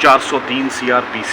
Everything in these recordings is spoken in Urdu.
403 CRPC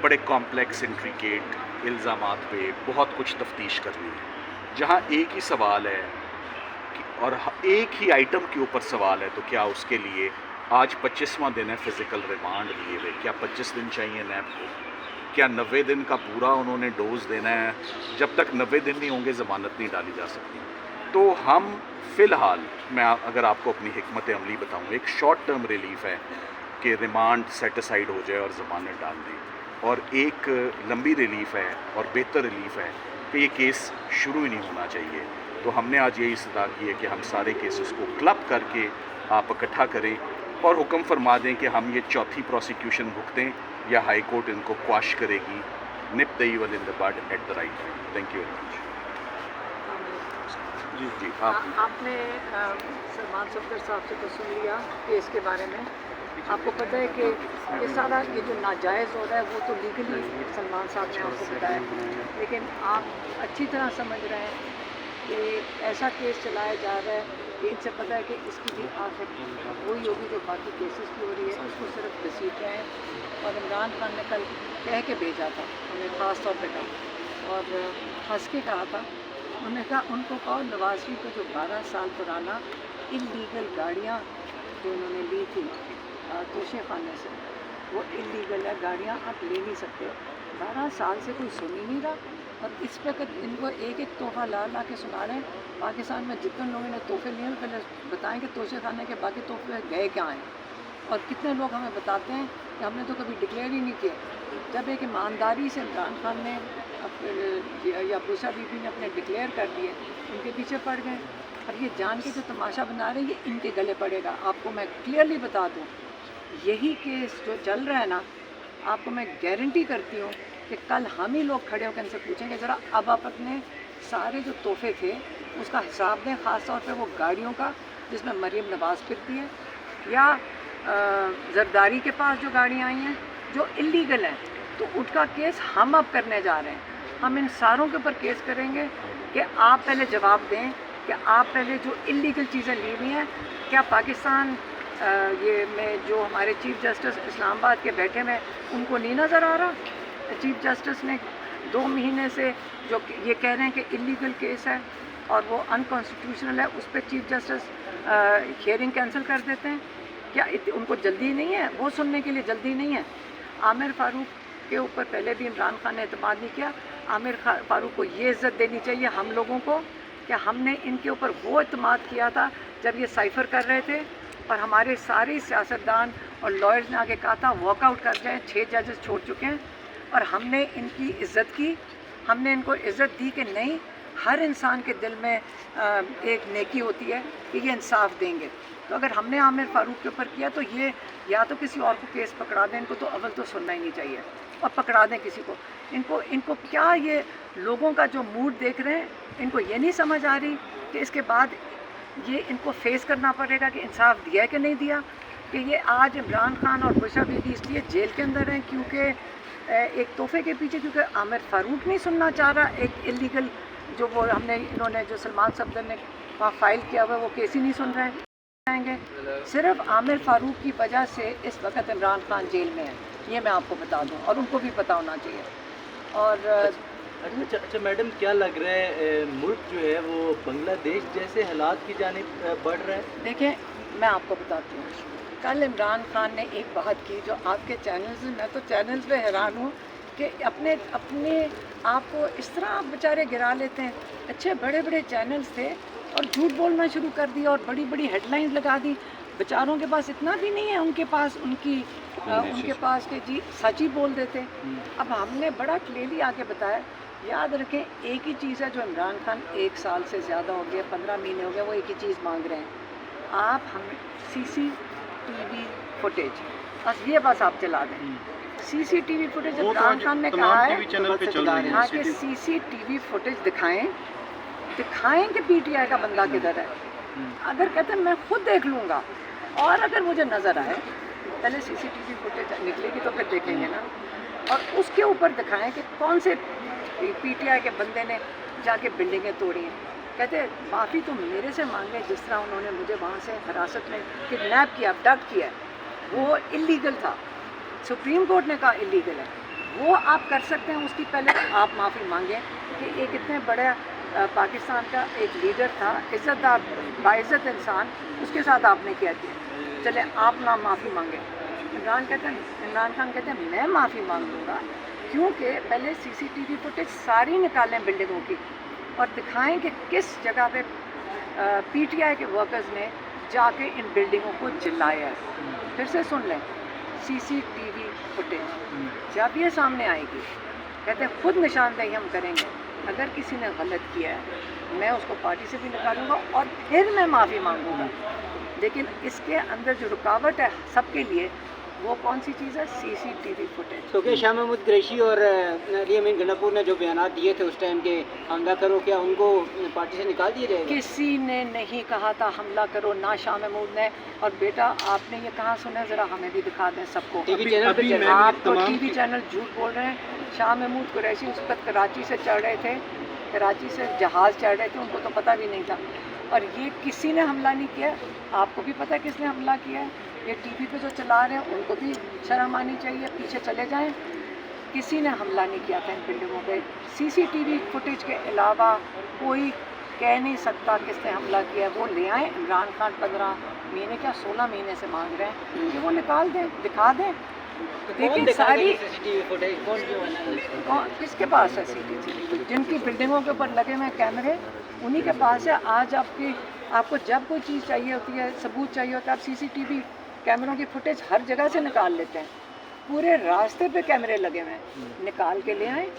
بڑے کمپلیکس انٹریکیٹ الزامات پہ بہت کچھ تفتیش کرنی ہے، جہاں ایک ہی سوال ہے اور ایک ہی آئٹم کے اوپر سوال ہے، تو کیا اس کے لیے آج 25واں دن ہے فزیکل ریمانڈ لیے ہوئے، کیا 25 دن چاہیے نیب کو، کیا 90 دن کا پورا انہوں نے ڈوز دینا ہے؟ جب تک 90 دن نہیں ہوں گے ضمانت نہیں ڈالی جا سکتی. تو ہم فی الحال، میں اگر آپ کو اپنی حکمت عملی بتاؤں، ایک شارٹ ٹرم ریلیف ہے کہ ریمانڈ سیٹ اسائڈ ہو جائے اور ضمانت ڈال دیں، اور ایک لمبی ریلیف ہے اور بہتر ریلیف ہے کہ یہ کیس شروع ہی نہیں ہونا چاہیے. تو ہم نے آج یہی استدعا کی ہے کہ ہم سارے کیسز کو کلب کر کے آپ اکٹھا کریں اور حکم فرما دیں کہ ہم یہ چوتھی پروسیکیوشن بھگتیں یا ہائی کورٹ ان کو quash کرے گی. نپ the evil in the bud at the right time. Thank you very much. جی آپ نے سلمان صفدر صاحب سے تو سن لیا کیس کے بارے میں. آپ کو پتہ ہے کہ یہ سارا یہ جو ناجائز ہو رہا ہے وہ تو لیگلی سلمان صاحب نے آپ کو بتایا، لیکن آپ اچھی طرح سمجھ رہے ہیں کہ ایسا کیس چلایا جا رہا ہے کہ ان سے پتہ ہے کہ اس کی بھی آخر وہی ہوگی جو باقی کیسز کی ہو رہی ہے، اس کو صرف گھسیٹ رہے ہیں. اور عمران خان نے کل کہہ کے بھیجا تھا، انہیں خاص طور پہ کہا اور ہنس کے کہا تھا، انہوں نے کہا ان کو کہو نواز شریف کو جو 12 سال پرانا انلیگل گاڑیاں جو انہوں نے لی تھی توشے خانے سے، وہ انلیگل ہے، گاڑیاں آپ لے نہیں سکتے. 12 سال سے کوئی سن ہی نہیں رہا، اور اس پہ ان کو ایک ایک تحفہ لا کے سنا رہے ہیں. پاکستان میں جتنے لوگوں نے تحفے لیے ہیں پہلے بتائیں کہ توشے خانے کے باقی تحفے گئے کیا ہیں، اور کتنے لوگ ہمیں بتاتے ہیں کہ ہم نے تو کبھی ڈکلیئر ہی نہیں کیے. جب ایک ایمانداری سے عمران خان نے یا بوشا بی بی نے اپنے ڈکلیئر کر دیے، ان کے پیچھے پڑ گئے. اور یہ جان کے جو تماشا بنا رہے ہیں یہ ان کے گلے پڑے گا. آپ کو میں کلیئرلی بتا دوں، یہی کیس جو چل رہا ہے نا، آپ کو میں گارنٹی کرتی ہوں کہ کل ہم ہی لوگ کھڑے ہو کے ان سے پوچھیں گے ذرا اب آپ اپنے سارے جو تحفے تھے اس کا حساب دیں، خاص طور پہ وہ گاڑیوں کا جس میں مریم نواز پھرتی ہے، یا زرداری کے پاس جو گاڑیاں آئی ہیں جو انلیگل ہیں. تو ان کا کیس ہم اب کرنے جا رہے ہیں. ہم ان ساروں کے اوپر کیس کریں گے کہ آپ پہلے جواب دیں کہ آپ پہلے جو انلیگل چیزیں لی ہوئی ہیں، کیا پاکستان یہ میں جو ہمارے چیف جسٹس اسلام آباد کے بیٹھے میں ان کو نہیں نظر آ رہا؟ چیف جسٹس نے 2 مہینے سے جو یہ کہہ رہے ہیں کہ انلیگل کیس ہے اور وہ انکانسٹیٹیوشنل ہے، اس پہ چیف جسٹس ہیئرنگ کینسل کر دیتے ہیں. کیا ان کو جلدی نہیں ہے؟ وہ سننے کے لیے جلدی نہیں ہے. عامر فاروق کے اوپر پہلے بھی عمران خان نے اعتماد نہیں کیا. عامر فاروق کو یہ عزت دینی چاہیے ہم لوگوں کو کہ ہم نے ان کے اوپر وہ اعتماد کیا تھا جب یہ سائفر کر رہے تھے، اور ہمارے سارے سیاستدان اور لائرز نے آگے کہا تھا واک آؤٹ کر جائیں. 6 ججز چھوڑ چکے ہیں اور ہم نے ان کی عزت کی. ہم نے ان کو عزت دی کہ نہیں، ہر انسان کے دل میں ایک نیکی ہوتی ہے کہ یہ انصاف دیں گے. تو اگر ہم نے عامر فاروق کے اوپر کیا تو یہ یا تو کسی اور کو کیس پکڑا دیں، ان کو تو اول تو سننا ہی نہیں چاہیے، اور پکڑا دیں کسی کو. ان کو کیا یہ لوگوں کا جو موڈ دیکھ رہے ہیں، ان کو یہ نہیں سمجھ آ رہی کہ اس کے بعد یہ ان کو فیس کرنا پڑے گا کہ انصاف دیا ہے کہ نہیں دیا. کہ یہ آج عمران خان اور بشرا بی بی اس لیے جیل کے اندر ہیں کیونکہ ایک تحفے کے پیچھے، کیونکہ عامر فاروق نہیں سننا چاہ رہا ایک انلیگل جو وہ انہوں نے جو سلمان صفدر نے وہاں فائل کیا ہوا ہے وہ کیس ہی نہیں سن رہے ہیں گے. صرف عامر فاروق کی وجہ سے اس وقت عمران خان جیل میں ہے، یہ میں آپ کو بتا دوں، اور ان کو بھی پتہ ہونا چاہیے. اور اچھا میڈم، کیا لگ رہا ہے ملک جو ہے وہ بنگلہ دیش جیسے حالات کی جانب بڑھ رہا ہے؟ دیکھیں میں آپ کو بتاتی ہوں، کل عمران خان نے ایک بات کی جو آپ کے چینلز، میں تو چینلز پہ حیران ہوں کہ اپنے آپ کو اس طرح آپ بیچارے گرا لیتے ہیں. اچھے بڑے بڑے چینلز تھے اور جھوٹ بولنا شروع کر دیا اور بڑی بڑی ہیڈ لائنز لگا دی. بیچاروں کے پاس اتنا بھی نہیں ہے ان کے پاس کہ جی سچ ہی بول دیتے. اب ہم نے بڑا کلیئرلی آ کے بتایا. یاد رکھیں ایک ہی چیز ہے جو عمران خان 1 سال سے زیادہ ہو گیا، 15 مہینے ہو گئے، وہ ایک ہی چیز مانگ رہے ہیں، آپ ہمیں CCTV فوٹیج، بس آپ چلا دیں. CCTV فوٹیج عمران خان نے کہا ہے ہاں کہ CCTV فوٹیج دکھائیں کہ PTI کا بندہ کدھر ہے. اگر کہتے ہیں میں خود دیکھ لوں گا، اور اگر مجھے نظر آئے پہلے CCTV فوٹیج نکلے گی تو پھر دیکھیں گے نا، اور اس کے اوپر دکھائیں کہ کون سے PTI کے بندے نے جا کے بلڈنگیں توڑی ہیں. کہتے معافی تو میرے سے مانگے جس طرح انہوں نے مجھے وہاں سے حراست میں کڈنیپ کیا، ابڈکٹ کیا، وہ انلیگل تھا. سپریم کورٹ نے کہا انلیگل ہے. وہ آپ کر سکتے ہیں، اس کی پہلے آپ معافی مانگیں کہ ایک اتنے بڑے پاکستان کا ایک لیڈر تھا، عزت دار باعزت انسان، اس کے ساتھ آپ نے کیا چلے آپ نہ معافی مانگیں۔ عمران خان کہتے ہیں میں معافی مانگ لوں گا، کیونکہ پہلے سی سی ٹی وی فوٹیج ساری نکالیں بلڈنگوں کی اور دکھائیں کہ کس جگہ پہ پی ٹی آئی کے ورکرز نے جا کے ان بلڈنگوں کو جلایا ہے۔ پھر سے سن لیں، سی سی ٹی وی فوٹیج جب یہ سامنے آئے گی، کہتے ہیں خود نشاندہی ہم کریں گے، اگر کسی نے غلط کیا ہے میں اس کو پارٹی سے بھی نکالوں گا اور پھر میں معافی مانگوں گا۔ لیکن اس کے اندر جو رکاوٹ ہے سب کے لیے، وہ کون سی چیز ہے؟ سی سی ٹی وی فوٹیج۔ تو کیا شاہ محمود قریشی اور علی امین گنڈاپور نے جو بیانات دیے تھے اس ٹائم کے حملہ کرو، کیا ان کو پارٹی سے نکال دیا جائے گا؟ کسی نے نہیں کہا تھا حملہ کرو، نہ شاہ محمود نے۔ اور بیٹا آپ نے یہ کہاں سنا؟ ذرا ہمیں بھی دکھا دیں سب کو۔ ٹی وی چینل پہ آپ کو ٹی وی چینل جھوٹ بول رہے ہیں۔ شاہ محمود قریشی اس وقت کراچی سے چڑھ رہے تھے، کراچی سے جہاز چڑھ رہے تھے، ان کو تو پتہ بھی نہیں تھا۔ اور یہ کسی نے حملہ نہیں کیا، آپ کو بھی پتہ ہے کس نے حملہ کیا ہے۔ یہ ٹی وی پہ جو چلا رہے ہیں ان کو بھی شرم آنی چاہیے، پیچھے چلے جائیں۔ کسی نے حملہ نہیں کیا تھا ان بلڈنگوں پہ۔ سی سی ٹی وی فوٹیج کے علاوہ کوئی کہہ نہیں سکتا کس نے حملہ کیا ہے۔ وہ لے آئیں، عمران خان 15 مہینے کیا 16 مہینے سے مانگ رہے ہیں کہ وہ نکال دیں، دکھا دیں۔ دیکھیں ساری کس کے پاس ہے سی ٹی وی؟ جن کی بلڈنگوں کے اوپر لگے ہوئے کیمرے انہی کے پاس ہے۔ آج آپ کو جب کوئی چیز چاہیے ہوتی ہے، ثبوت چاہیے ہوتا ہے، آپ سی سی ٹی وی کیمروں کی فوٹیج ہر جگہ سے نکال لیتے ہیں، پورے راستے پہ کیمرے لگے ہوئے ہیں، نکال کے لے آئیں۔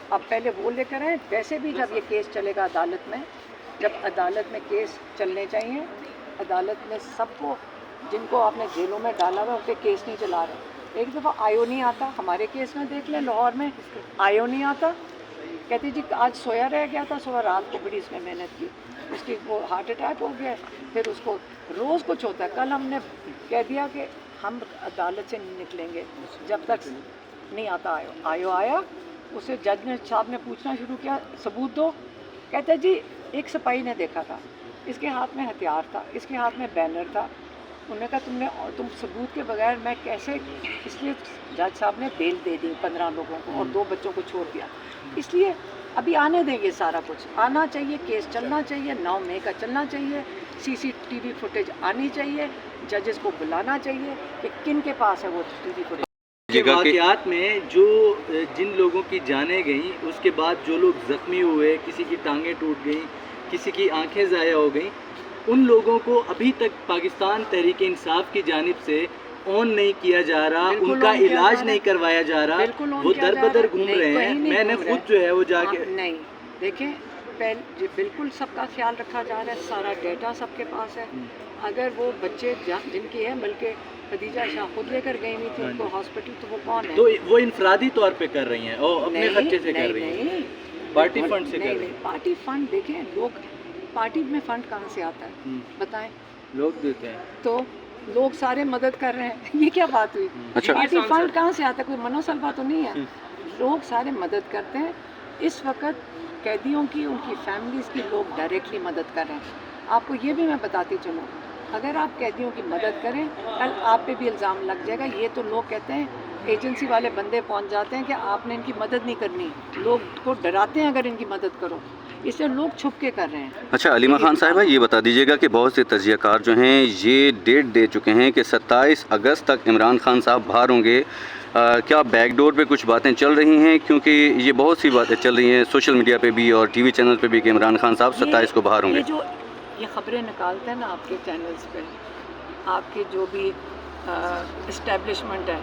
اب پہلے وہ لے کر آئیں۔ ویسے بھی جب یہ کیس چلے گا عدالت میں، جب عدالت میں کیس چلنے چاہیے، عدالت میں سب کو جن کو آپ نے جیلوں میں ڈالا ہوا ان کے کیس نہیں چلا رہے۔ ایک دفعہ آئیو نہیں آتا، ہمارے کیس میں دیکھ لیں لاہور میں آئیو نہیں آتا، کہتی جی آج سویا رہ گیا تھا، صبح رات کو بڑی اس نے محنت کی، اس کی وہ ہارٹ اٹیک ہو گیا، پھر اس کو روز کچھ ہوتا ہے۔ کل ہم نے کہہ دیا کہ ہم عدالت سے نہیں نکلیں گے جب تک نہیں آتا آئیو آیا۔ اسے جج نے صاحب نے پوچھنا شروع کیا ثبوت دو، کہتے جی ایک سپاہی نے دیکھا تھا، اس کے ہاتھ میں ہتھیار تھا، اس کے ہاتھ میں بینر تھا۔ انہوں نے کہا تم ثبوت کے بغیر میں کیسے، اس لیے جج صاحب نے بیل دے دی 15 لوگوں کو اور 2 بچوں کو چھوڑ دیا۔ اس لیے ابھی آنے دیں گے، سارا کچھ آنا چاہیے، کیس چلنا چاہیے، 9 مئی کا چلنا چاہیے، سی سی ٹی وی فوٹیج آنی چاہیے، ججز کو بلانا چاہیے کہ کن کے پاس ہے وہ ٹی وی فوٹیج۔ واقعات میں جو جن لوگوں کی جانیں گئیں، اس کے بعد جو لوگ زخمی ہوئے، کسی کی ٹانگیں ٹوٹ گئیں، کسی کی آنکھیں ضائع ہو گئیں، ان لوگوں کو ابھی تک پاکستان تحریک انصاف کی جانب سے آن نہیں کیا جا رہا، ان کا علاج نہیں کروایا جا رہا، وہ در بدر گھوم رہے ہیں۔ میں نے خود جو ہے وہ جا کے نہیں دیکھیں، بالکل سب کا خیال رکھا جا رہا ہے، سارا ڈیٹا سب کے پاس ہے۔ اگر وہ بچے جن کی ہے، بلکہ خدیجہ شاہ خود لے کر گئی ہوئی تھی ان کو ہاسپٹل، تو وہ کون ہے؟ تو وہ انفرادی طور پہ کر رہی ہیں اور اپنے خرچے سے کر رہی ہیں، پارٹی فنڈ سے کر رہی ہیں۔ پارٹی فنڈ دیکھیں، لوگ پارٹی میں فنڈ کہاں سے آتا ہے بتائیں؟ لوگ دیتے ہیں، تو لوگ سارے مدد کر رہے ہیں، یہ کیا بات ہوئی؟ پارٹی فنڈ کہاں سے آتا ہے؟ کوئی منو سلوا تو نہیں ہے، لوگ سارے مدد کرتے ہیں۔ اس وقت قیدیوں کی، ان کی فیملیز کی لوگ ڈائریکٹلی مدد کر رہے ہیں۔ آپ کو یہ بھی میں بتاتی چلوں، اگر آپ قیدیوں کی مدد کریں، کل آپ پہ بھی الزام لگ جائے گا۔ یہ تو لوگ کہتے ہیں، ایجنسی والے بندے پہنچ جاتے ہیں کہ آپ نے ان کی مدد نہیں کرنی، لوگ کو ڈراتے ہیں اگر ان کی مدد کرو، اس سے لوگ چھپ کے کر رہے ہیں۔ اچھا علیمہ خان صاحبہ، یہ بتا دیجیے گا کہ بہت سے تجزیہ کار جو ہیں یہ ڈیٹ دے چکے ہیں کہ 27 اگست تک عمران خان صاحب باہر ہوں گے۔ کیا بیک ڈور پہ کچھ باتیں چل رہی ہیں؟ کیونکہ یہ بہت سی باتیں چل رہی ہیں سوشل میڈیا پہ بھی اور ٹی وی چینل پہ بھی کہ عمران خان صاحب 27 کو باہر ہوں گے۔ یہ خبریں نکالتے ہیں نا آپ کے چینلز پہ، آپ کے جو بھی اسٹیبلشمنٹ ہے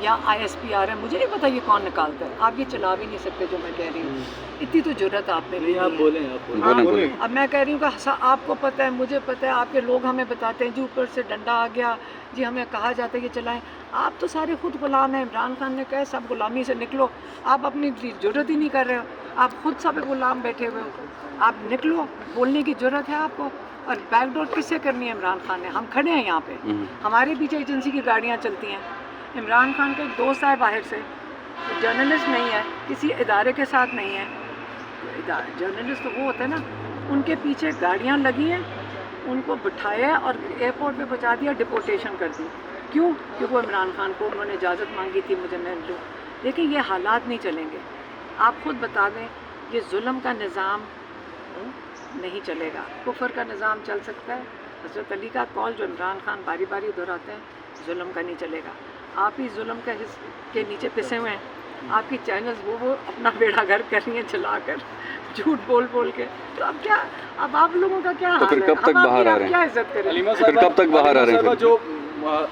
یا آئی ایس پی آر ہے، مجھے نہیں پتہ یہ کون نکالتا ہے، آپ یہ چلا بھی نہیں سکتے جو میں کہہ رہی ہوں، اتنی تو جرت آپ میں بھی آپ نہیں بولیں، ہے۔ آپ بولیں۔ اب میں کہہ رہی ہوں کہ آپ کو پتہ ہے، مجھے پتہ ہے، آپ کے لوگ ہمیں بتاتے ہیں جی اوپر سے ڈنڈا آ گیا جی، ہمیں کہا جاتا ہے یہ چلائیں۔ آپ تو سارے خود غلام ہیں، عمران خان نے کہا سب غلامی سے نکلو، آپ اپنی جرت ہی نہیں کر رہے ہو، آپ خود سب غلام بیٹھے ہوئے ہو، آپ نکلو، بولنے کی جرت ہے آپ کو۔ اور بیک ڈور کس سے کرنی ہے عمران خان نے؟ ہم کھڑے ہیں یہاں پہ، ہمارے پیچھے ایجنسی کی گاڑیاں چلتی ہیں۔ عمران خان کا ایک دوست ہے باہر سے، جرنلسٹ نہیں ہے، کسی ادارے کے ساتھ نہیں ہے، جرنلسٹ تو وہ ہوتا ہے نا، ان کے پیچھے گاڑیاں لگی ہیں، ان کو بٹھایا اور ایئرپورٹ پہ پہنچا دیا، ڈپورٹیشن کر دی۔ کیوں؟ کیونکہ وہ عمران خان کو انہوں نے اجازت مانگی تھی مجھے میں لوں، لیکن یہ حالات نہیں چلیں گے. آپ خود بتا دیں یہ ظلم کا نظام نہیں چلے گا. کفر کا نظام چل سکتا ہے. حضرت علی کا قول جو عمران خان باری باری دہراتے ہیں ظلم کا نہیں چلے گا. آپ ہی ظلم کے نیچے پسے ہوئے ہیں. آپ کی چینلز وہ اپنا بیڑا گھر کر رہی ہیں چلا کر جھوٹ بول بول کے. تو اب کیا اب آپ لوگوں کا کیا تو پھر حال ہے؟ کب تک ہم آپ باہر کی آ آپ رہے ہیں؟ کیا عزت کریں؟ علیمہ پھر کب تک باہر آ رہے ہیں صاحبہ، پھر؟ جو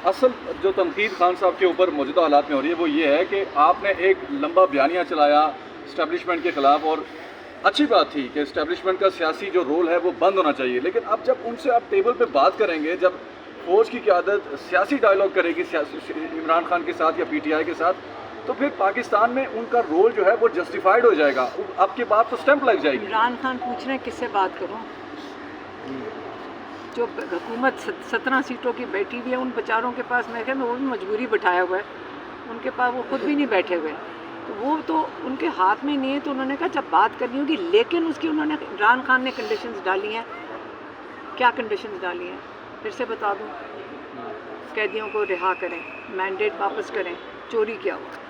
اصل جو تنقید خان صاحب کے اوپر موجودہ حالات میں ہو رہی ہے وہ یہ ہے کہ آپ نے ایک لمبا بیانیہ چلایا اسٹیبلشمنٹ کے خلاف، اور اچھی بات تھی کہ اسٹیبلشمنٹ کا سیاسی جو رول ہے وہ بند ہونا چاہیے. لیکن اب جب ان سے آپ ٹیبل پہ بات کریں گے، جب فوج کی قیادت سیاسی ڈائلاگ کرے گی عمران خان کے ساتھ یا پی ٹی آئی کے ساتھ، تو پھر پاکستان میں ان کا رول جو ہے وہ جسٹیفائڈ ہو جائے گا. آپ کی بات تو سٹیمپ لگ جائے گی. عمران خان پوچھ رہے ہیں کس سے بات کروں؟ جو حکومت 17 سیٹوں کی بیٹھی ہوئی ہے ان بیچاروں کے پاس میں کہ وہ بھی مجبوری بٹھایا ہوا ہے. ان کے پاس وہ خود بھی نہیں بیٹھے ہوئے. تو وہ تو ان کے ہاتھ میں نہیں ہے. تو انہوں نے کہا جب بات کرنی ہوگی، لیکن اس کی انہوں نے عمران خان نے کنڈیشنز ڈالی ہیں. کیا کنڈیشنز ڈالی ہیں پھر سے بتا دوں؟ قیدیوں کو رہا کریں، مینڈیٹ واپس کریں. چوری کیا ہوا